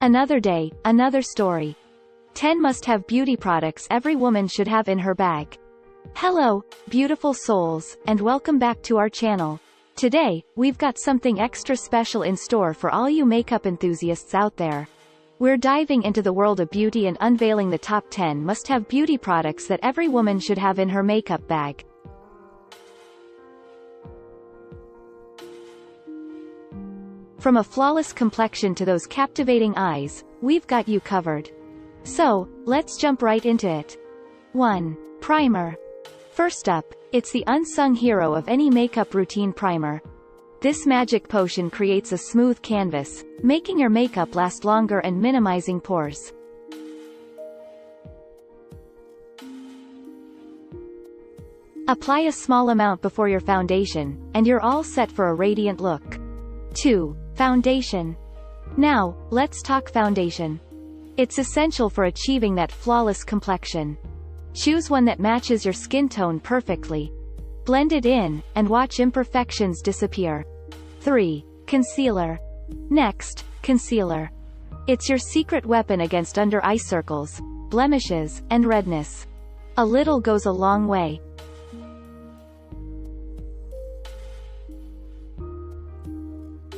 Another day, another story. 10 must-have beauty products every woman should have in her bag. Hello, beautiful souls, and welcome back to our channel. Today, we've got something extra special in store for all you makeup enthusiasts out there. We're diving into the world of beauty and unveiling the top 10 must-have beauty products that every woman should have in her makeup bag. From a flawless complexion to those captivating eyes, we've got you covered. So, let's jump right into it. 1. Primer. First up, it's the unsung hero of any makeup routine: primer. This magic potion creates a smooth canvas, making your makeup last longer and minimizing pores. Apply a small amount before your foundation, and you're all set for a radiant look. 2. Foundation. Now, let's talk foundation. It's essential for achieving that flawless complexion. Choose one that matches your skin tone perfectly. Blend it in, and watch imperfections disappear. 3. Concealer. Next, concealer. It's your secret weapon against under-eye circles, blemishes, and redness. A little goes a long way.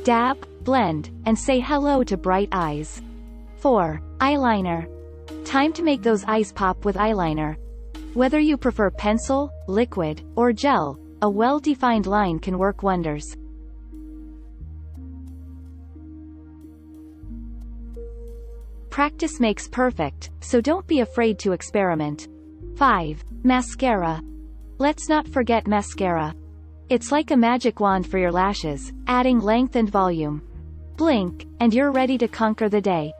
Dab, blend, and say hello to bright eyes. 4. Eyeliner. Time to make those eyes pop with eyeliner. Whether you prefer pencil, liquid, or gel, a well-defined line can work wonders. Practice makes perfect, so don't be afraid to experiment. 5. Mascara. Let's not forget mascara. It's like a magic wand for your lashes, adding length and volume. Blink, and you're ready to conquer the day.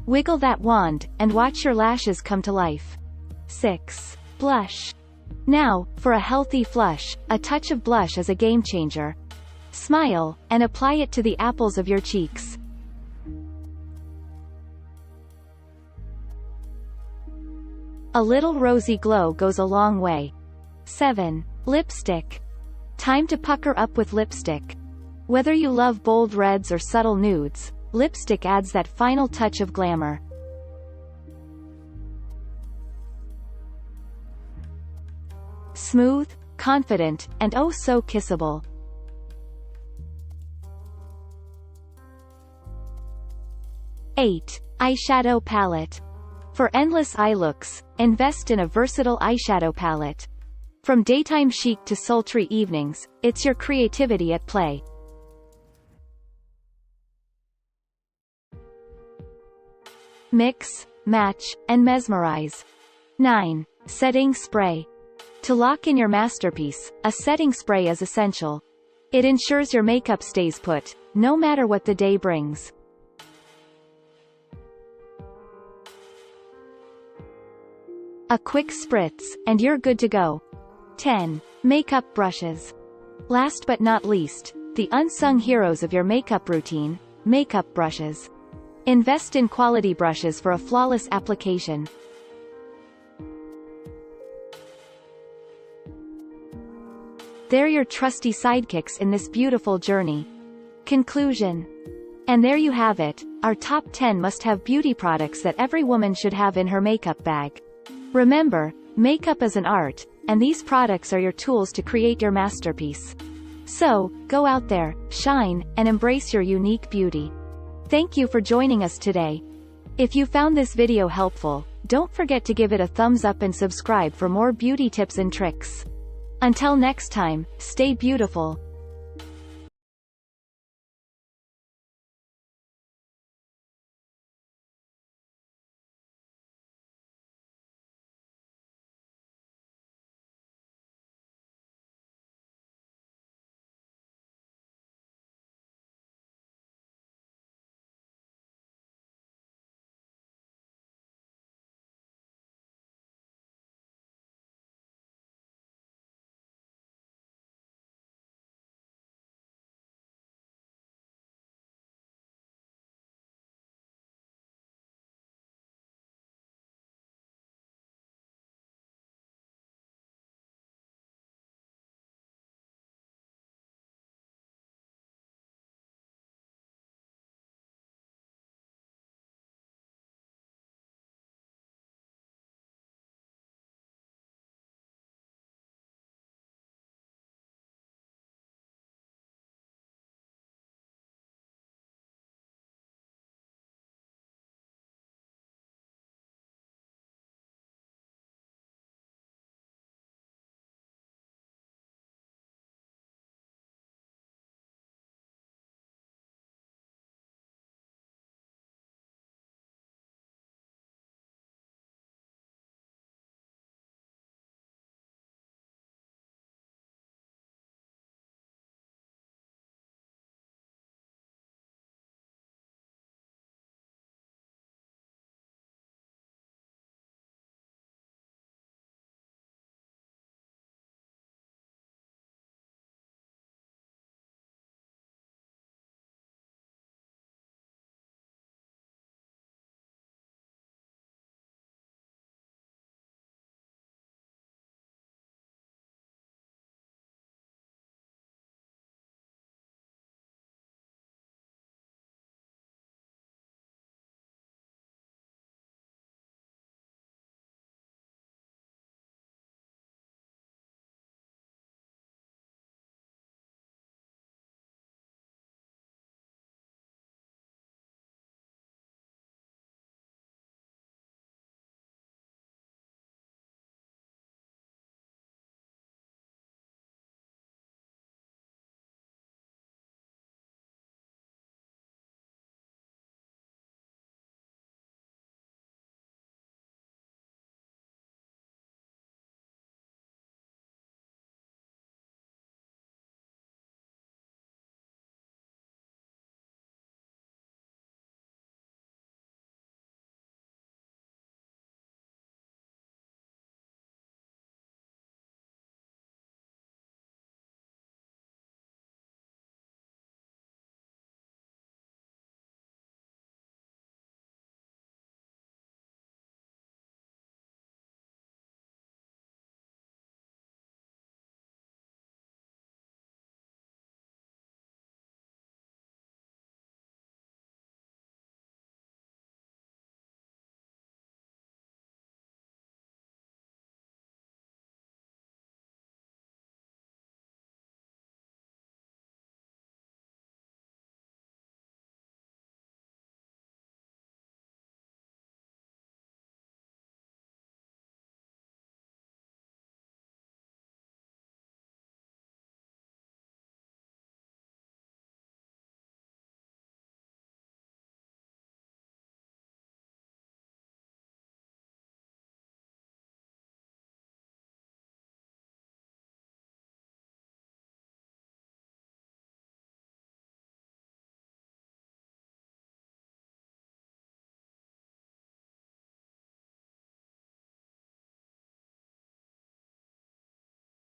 Wiggle that wand, and watch your lashes come to life. 6. Blush. Now, for a healthy flush, a touch of blush is a game changer. Smile, and apply it to the apples of your cheeks. A little rosy glow goes a long way. 7. Lipstick. Time to pucker up with lipstick. Whether you love bold reds or subtle nudes, lipstick adds that final touch of glamour. Smooth, confident, and oh so kissable. 8. Eyeshadow palette. For endless eye looks, invest in a versatile eyeshadow palette. From daytime chic to sultry evenings, it's your creativity at play. Mix, match, and mesmerize. 9. Setting spray. To lock in your masterpiece, a setting spray is essential. It ensures your makeup stays put, no matter what the day brings. A quick spritz, and you're good to go. 10. Makeup brushes. Last but not least, the unsung heroes of your makeup routine: makeup brushes. Invest in quality brushes for a flawless application. They're your trusty sidekicks in this beautiful journey. Conclusion. And there you have it, our top 10 must-have beauty products that every woman should have in her makeup bag. Remember, makeup is an art, and these products are your tools to create your masterpiece. So, go out there, shine, and embrace your unique beauty. Thank you for joining us today. If you found this video helpful, don't forget to give it a thumbs up and subscribe for more beauty tips and tricks. Until next time, stay beautiful.